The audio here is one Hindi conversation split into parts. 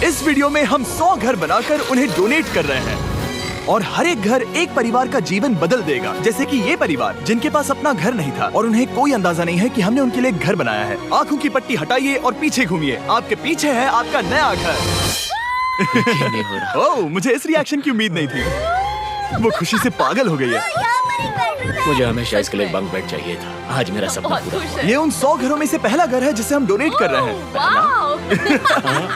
इस वीडियो में हम 100 घर बनाकर उन्हें डोनेट कर रहे हैं और हर एक घर एक परिवार का जीवन बदल देगा। जैसे कि ये परिवार जिनके पास अपना घर नहीं था और उन्हें कोई अंदाजा नहीं है कि हमने उनके लिए घर बनाया है। आंखों की पट्टी हटाइए और पीछे घूमिए। आपके पीछे है आपका नया घर। ओह, मुझे इस रिएक्शन की उम्मीद नहीं थी। वो खुशी से पागल हो गई है। मुझे हमेशा इसके लिए बंक बेड चाहिए था। आज मेरा सपना पूरा हुआ। ये उन 100 घरों में से पहला घर है जिसे हम डोनेट कर रहे हैं।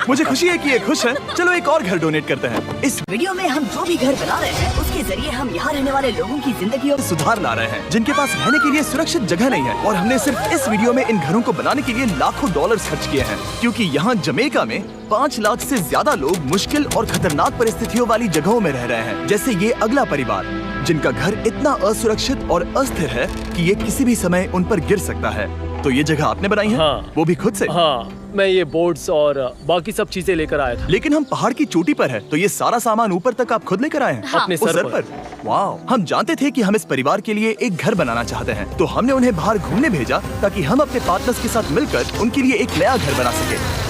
मुझे खुशी है कि ये खुश है। चलो एक और घर डोनेट करते हैं। इस वीडियो में हम जो भी घर बना रहे हैं उसके जरिए हम यहाँ रहने वाले लोगों की जिंदगी और सुधार ला रहे हैं जिनके पास रहने के लिए सुरक्षित जगह नहीं है। और हमने सिर्फ इस वीडियो में इन घरों को बनाने के लिए लाखों डॉलर खर्च किए हैं, क्योंकि यहाँ जमैका में 5 लाख से ज्यादा लोग मुश्किल और खतरनाक परिस्थितियों वाली जगहों में रह रहे हैं। जैसे ये अगला परिवार जिनका घर इतना असुरक्षित और अस्थिर है कि ये किसी भी समय उन पर गिर सकता है। तो ये जगह आपने बनाई है? हाँ। वो भी खुद से? हाँ, मैं ये बोर्ड्स और बाकी सब चीजें लेकर आया था। लेकिन हम पहाड़ की चोटी पर है, तो ये सारा सामान ऊपर तक आप खुद लेकर आए हैं? अपने उस सर पर। वाह! हम जानते थे कि हम इस परिवार के लिए एक घर बनाना चाहते हैं, तो हमने उन्हें बाहर घूमने भेजा ताकि हम अपने पार्टनर्स के साथ मिलकर उनके लिए एक नया घर बना सके।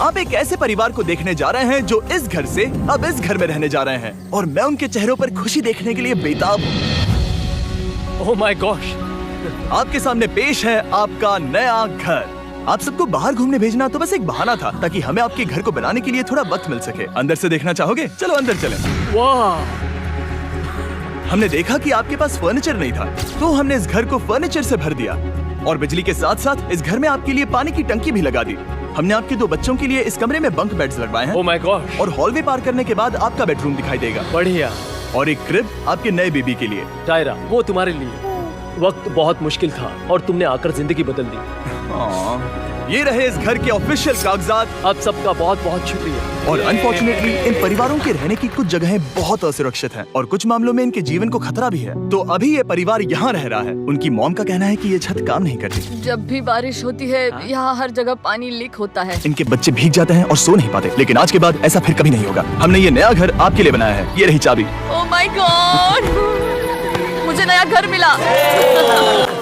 आप एक ऐसे परिवार को देखने जा रहे हैं जो इस घर से अब इस घर में रहने जा रहे हैं, और मैं उनके चेहरों पर खुशी देखने के लिए बेताब हूँ। Oh my gosh! आपके सामने पेश है आपका नया घर। आप सबको बाहर घूमने भेजना तो बस एक बहाना था ताकि हमें आपके घर को बनाने के लिए थोड़ा वक्त मिल सके। अंदर से देखना चाहोगे? चलो अंदर चलें। वाह! हमने देखा कि आपके पास फर्नीचर नहीं था, तो हमने इस घर को फर्नीचर से भर दिया और बिजली के साथ साथ इस घर में आपके लिए पानी की टंकी भी लगा दी। हमने आपके 2 बच्चों के लिए इस कमरे में बंक बेड्स लगवाए हैं। Oh my gosh! और हॉलवे पार करने के बाद आपका बेडरूम दिखाई देगा। बढ़िया। और एक क्रिब आपके नए बेबी के लिए। टायरा, वो तुम्हारे लिए। वक्त बहुत मुश्किल था और तुमने आकर जिंदगी बदल दी। ये रहे इस घर के ऑफिशियल कागजात। आप सबका बहुत बहुत शुक्रिया। और अनफॉर्चुनेटली इन परिवारों के रहने की कुछ जगहें बहुत असुरक्षित हैं और कुछ मामलों में इनके जीवन को खतरा भी है। तो अभी ये परिवार यहाँ रह रहा है। उनकी मॉम का कहना है कि ये छत काम नहीं करती। जब भी बारिश होती है यहाँ हर जगह पानी लीक होता है। इनके बच्चे भीग जाते हैं और सो नहीं पाते। लेकिन आज के बाद ऐसा फिर कभी नहीं होगा। हमने ये नया घर आपके लिए बनाया है। ये रही चाबी। Oh my God! मुझे नया घर मिला।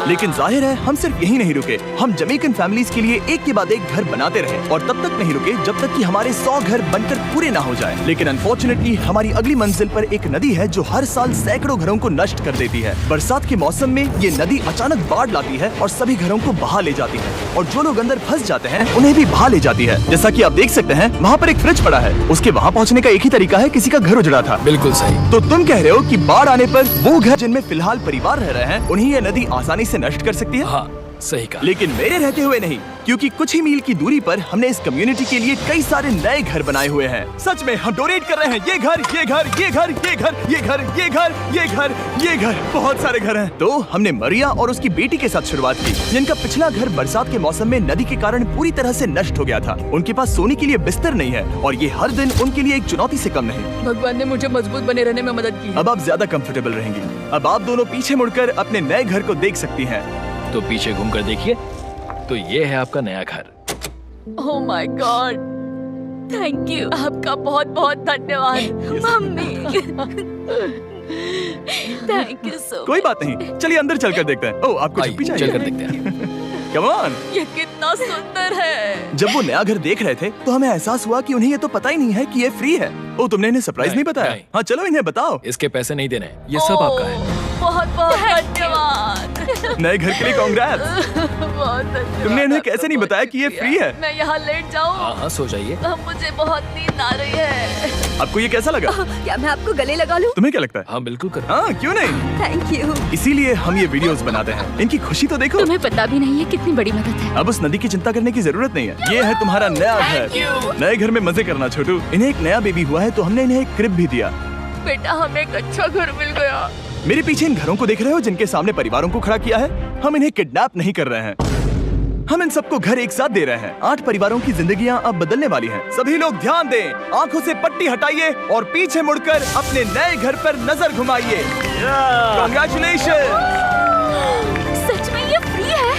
लेकिन जाहिर है हम सिर्फ यही नहीं रुके। हम जमैकन फैमिलीज के लिए एक के बाद एक घर बनाते रहे और तब तक नहीं रुके जब तक कि हमारे 100 घर बनकर पूरे ना हो जाए। लेकिन अनफॉर्चुनेटली हमारी अगली मंजिल पर एक नदी है जो हर साल सैकड़ों घरों को नष्ट कर देती है। बरसात के मौसम में ये नदी अचानक बाढ़ लाती है और सभी घरों को बहा ले जाती है, और जो लोग अंदर फंस जाते हैं उन्हें भी बहा ले जाती है। जैसा कि आप देख सकते हैं वहाँ पर एक फ्रिज पड़ा है। उसके वहाँ पहुँचने का एक ही तरीका है, किसी का घर उजड़ा था। बिल्कुल सही। तो तुम कह रहे हो कि बाढ़ आने पर वो घर जिनमें फिलहाल परिवार रह रहे हैं उन्हें ये नदी आसानी से नष्ट कर सकती है? हाँ, सही कहा। लेकिन मेरे रहते हुए नहीं, क्योंकि कुछ ही मील की दूरी पर हमने इस कम्युनिटी के लिए कई सारे नए घर बनाए हुए हैं। सच में हम डोनेट कर रहे हैं। ये घर, ये घर, ये घर, ये घर, ये घर, ये घर, ये घर, ये घर, बहुत सारे घर हैं। तो हमने मरिया और उसकी बेटी के साथ शुरुआत की, जिनका पिछला घर बरसात के मौसम में नदी के कारण पूरी तरह से नष्ट हो गया था। उनके पास सोने के लिए बिस्तर नहीं है और ये हर दिन उनके लिए एक चुनौती से कम नहीं। भगवान ने मुझे मजबूत बने रहने में मदद की है। अब आप ज्यादा कंफर्टेबल रहेंगी। अब आप दोनों पीछे मुड़कर अपने नए घर को देख सकती हैं। तो पीछे घूमकर देखिए, तो ये है आपका नया घर। Oh my God! Thank you. आपका बहुत बहुत धन्यवाद मम्मी। Thank you so. कोई बात नहीं, चलिए अंदर चलकर देखते हैं। ओह, आपको चुप्पी चाहिए? चलकर देखते हैं। Come on! ये कितना सुंदर है। जब वो नया घर देख रहे थे तो हमें एहसास हुआ कि उन्हें ये तो पता ही नहीं है कि ये फ्री है। ओ, तुमने इन्हें सरप्राइज नहीं बताया? नहीं। हाँ, चलो इन्हें बताओ। इसके पैसे नहीं देने, ये सब आपका है। बहुत बहुत धन्यवाद। नए घर के लिए कांग्रेट्स। बहुत धन्यवाद। तुमने इन्हें कैसे नहीं बताया कि ये फ्री है? मैं यहाँ लेट जाऊँ? हाँ हाँ, सो जाइए। मुझे बहुत नींद आ रही है। आपको ये कैसा लगा? क्या मैं आपको गले लगा लूं? तुम्हें क्या लगता है? हाँ बिल्कुल कर। हाँ, क्यों नहीं? Thank you. इसीलिए हम ये वीडियोस बनाते हैं। इनकी खुशी तो देखो। तुम्हें पता भी नहीं है कितनी बड़ी मदद है। अब उस नदी की चिंता करने की जरूरत नहीं है। ये है तुम्हारा नया घर। नए घर में मजे करना छोटू। इन्हें एक नया बेबी हुआ है तो हमने इन्हें एक क्रिब भी दिया। बेटा, हमें एक अच्छा घर मिल गया। मेरे पीछे इन घरों को देख रहे हो जिनके सामने परिवारों को खड़ा किया है? हम इन्हें किडनैप नहीं कर रहे हैं। हम इन सबको घर एक साथ दे रहे हैं। 8 परिवारों की जिंदगियां अब बदलने वाली हैं। सभी लोग ध्यान दें, आंखों से पट्टी हटाइए और पीछे मुड़कर अपने नए घर पर नजर घुमाइए। कांग्रेचुलेशन! सच में ये फ्री है?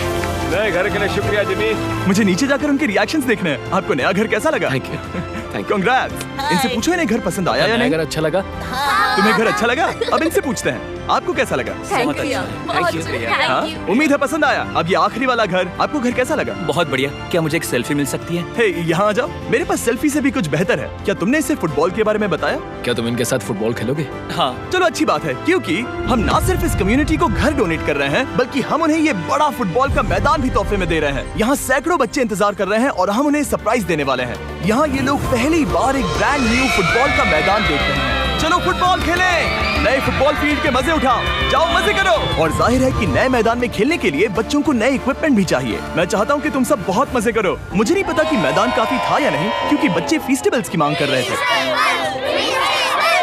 नए घर के लिए शुक्रिया जिमी। मुझे नीचे जाकर उनके रिएक्शंस देखने हैं। आपको नया घर कैसा लगा? Thank you. Thank you. Congrats! इनसे पूछो इन्हें घर पसंद आया या नया नहीं? घर अच्छा लगा? तुम्हें घर अच्छा लगा? अब इनसे पूछते हैं। आपको कैसा लगा? थैंक यू, बहुत हाँ? Thank you. उम्मीद है पसंद आया। अब ये आखिरी वाला घर, आपको घर कैसा लगा? बहुत बढ़िया। क्या मुझे एक सेल्फी मिल सकती है? हे, यहाँ आ जाओ। मेरे पास सेल्फी से भी कुछ बेहतर है। क्या तुमने इसे फुटबॉल के बारे में बताया? क्या तुम इनके साथ फुटबॉल खेलोगे? हाँ। चलो अच्छी बात है, क्योंकि हम ना सिर्फ इस कम्युनिटी को घर डोनेट कर रहे हैं, बल्कि हम उन्हें ये बड़ा फुटबॉल का मैदान भी तोहफे में दे रहे हैं। यहाँ सैकड़ों बच्चे इंतजार कर रहे हैं और हम उन्हें सरप्राइज देने वाले हैं। यहाँ ये लोग पहली बार एक ब्रांड न्यू फुटबॉल का मैदान देख रहे हैं। चलो फुटबॉल खेलें, नए फुटबॉल फील्ड के मजे उठाओ, जाओ मजे करो। और जाहिर है कि नए मैदान में खेलने के लिए बच्चों को नए इक्विपमेंट भी चाहिए। मैं चाहता हूँ कि तुम सब बहुत मजे करो। मुझे नहीं पता कि मैदान काफी था या नहीं, क्योंकि बच्चे फीस्टेबल्स की मांग कर रहे थे।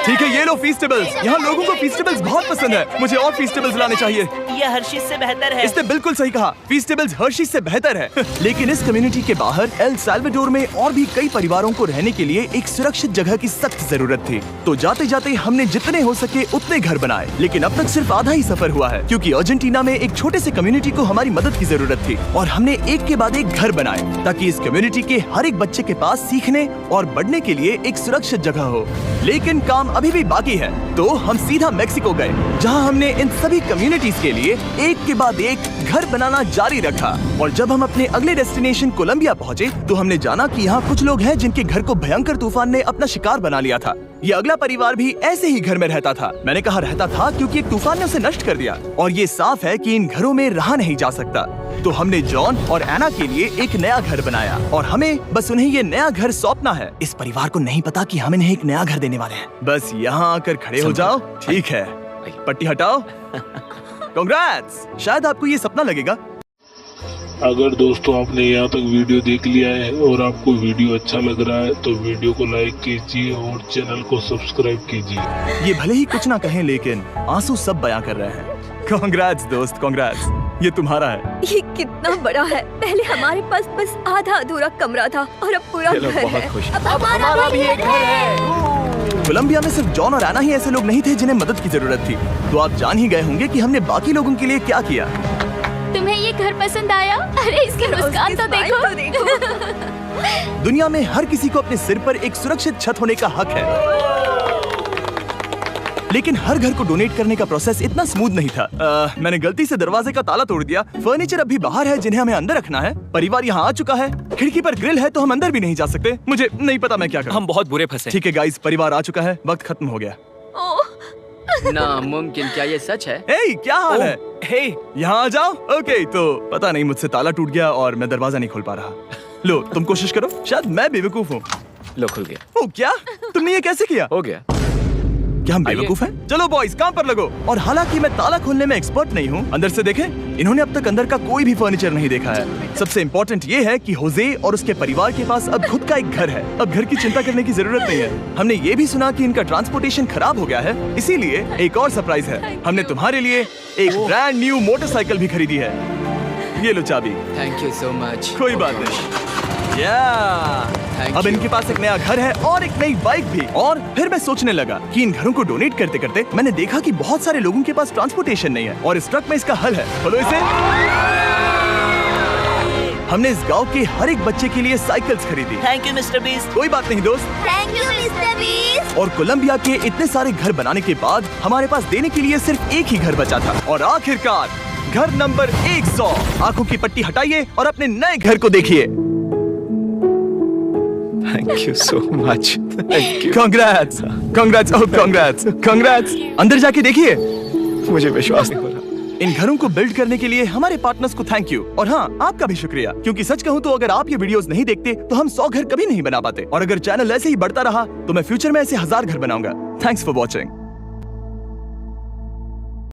ठीक है, ये लो फीस्टेबल्स। यहाँ लोगों को फीस्टेबल्स बहुत पसंद है। मुझे और फीस्टेबल्स लाने चाहिए। ये हर्षिज से बेहतर है। इसने बिल्कुल सही कहा, फीस्टेबल्स हर्शीज से बेहतर है। लेकिन इस कम्युनिटी के बाहर एल साल्वाडोर में और भी कई परिवारों को रहने के लिए एक सुरक्षित जगह की सख्त जरूरत थी। तो जाते जाते हमने जितने हो सके उतने घर बनाए, लेकिन अब तक सिर्फ आधा ही सफर हुआ है, क्योंकि अर्जेंटीना में एक छोटे से कम्युनिटी को हमारी मदद की जरूरत थी। और हमने एक के बाद एक घर बनाए, ताकि इस कम्युनिटी के हर एक बच्चे के पास सीखने और बढ़ने के लिए एक सुरक्षित जगह हो। लेकिन काम अभी भी बाकी है, तो हम सीधा मेक्सिको गए, जहां हमने इन सभी कम्युनिटीज के लिए एक के बाद एक घर बनाना जारी रखा। और जब हम अपने अगले डेस्टिनेशन कोलंबिया पहुंचे, तो हमने जाना कि यहाँ कुछ लोग हैं जिनके घर को भयंकर तूफान ने अपना शिकार बना लिया था। ये अगला परिवार भी ऐसे ही घर में रहता था। मैंने कहा रहता था क्योंकि एक तूफान ने उसे नष्ट कर दिया, और ये साफ है कि इन घरों में रहा नहीं जा सकता। तो हमने जॉन और एना के लिए एक नया घर बनाया, और हमें बस उन्हें ये नया घर सौंपना है। इस परिवार को नहीं पता कि हम इन्हें एक नया घर देने वाले हैं। बस यहाँ आकर खड़े हो जाओ। ठीक है, पट्टी हटाओ। कांग्रेट्स। शायद आपको ये सपना लगेगा। अगर दोस्तों आपने यहाँ तक वीडियो देख लिया है और आपको वीडियो अच्छा लग रहा है, तो वीडियो को लाइक कीजिए और चैनल को सब्सक्राइब कीजिए। ये भले ही कुछ ना कहें, लेकिन आंसू सब बयां कर रहे हैं। कांग्रेट्स दोस्त, कांग्रेट्स। ये तुम्हारा है। ये कितना बड़ा है। पहले हमारे पास बस आधा अधूरा कमरा था, और अब पूरा घर है। अब हमारा भी एक घर है। कोलंबिया में सिर्फ जॉन और एना ही ऐसे लोग नहीं थे जिन्हें मदद की जरूरत थी। तो आप जान ही गए होंगे कि हमने बाकी लोगों के लिए क्या किया। तुम्हें ये घर पसंद आया? अरे इसके मुस्कान तो देखो। दुनिया में हर किसी को अपने सिर पर एक सुरक्षित छत होने का हक है, लेकिन हर घर को डोनेट करने का प्रोसेस इतना स्मूथ नहीं था। मैंने गलती से दरवाजे का ताला तोड़ दिया। फर्नीचर अभी बाहर है जिन्हें हमें अंदर रखना है। परिवार यहाँ आ चुका है। खिड़की पर ग्रिल है, तो हम अंदर भी नहीं जा सकते। मुझे नहीं पता मैं क्या करूं। हम बहुत बुरे फंसे। ठीक है गाइस, परिवार आ चुका है, वक्त खत्म हो गया। नामुमकिन, क्या ये सच है? हे, क्या हाल है? हे, यहाँ आ जाओ। ओके, तो पता नहीं मुझसे ताला टूट गया और मैं दरवाजा नहीं खोल पा रहा। लो, तुम कोशिश करो, शायद मैं बेवकूफ हूँ। लो खुल गया। ओ क्या? तुमने ये कैसे किया? हो गया। क्या हम बेवकूफ हैं? चलो बॉयज, काम पर लगो। और हालांकि मैं ताला खोलने में एक्सपर्ट नहीं हूँ, अंदर से देखें, इन्होंने अब तक अंदर का कोई भी फर्नीचर नहीं देखा है। सबसे इम्पोर्टेंट ये है कि होजे और उसके परिवार के पास अब खुद का एक घर है। अब घर की चिंता करने की जरूरत नहीं है। हमने ये भी सुना कि इनका ट्रांसपोर्टेशन खराब हो गया है, इसीलिए एक और सरप्राइज है। हमने तुम्हारे लिए एक ब्रांड न्यू मोटरसाइकिल भी खरीदी है। ये लो चाबी। Thank you so much. कोई बात नहीं। Thank अब you. इनके पास एक नया घर है और एक नई बाइक भी। और फिर मैं सोचने लगा कि इन घरों को डोनेट करते करते मैंने देखा कि बहुत सारे लोगों के पास ट्रांसपोर्टेशन नहीं है, और इस ट्रक में इसका हल है। खोलो इसे। हमने इस गांव के हर एक बच्चे के लिए साइकिल्स खरीदी। Thank you mister beast. कोई बात नहीं दोस्त। Thank you mister beast. और कोलंबिया के इतने सारे घर बनाने के बाद हमारे पास देने के लिए सिर्फ एक ही घर बचा था। और आखिरकार घर नंबर 100। आंखों की पट्टी हटाइए और अपने नए घर को देखिए। Thank you so much. Thank you. Congrats, congrats, oh congrats, congrats. अंदर जाके देखिए। मुझे विश्वास नहीं हो रहा। इन घरों को बिल्ड करने के लिए हमारे पार्टनर्स को थैंक यू। और हाँ, आपका भी शुक्रिया, क्योंकि सच कहूँ तो अगर आप ये वीडियोस नहीं देखते तो हम 100 घर कभी नहीं बना पाते। और अगर चैनल ऐसे ही बढ़ता रहा तो मैं फ्यूचर में ऐसे 1000 घर बनाऊंगा। Thanks for watching.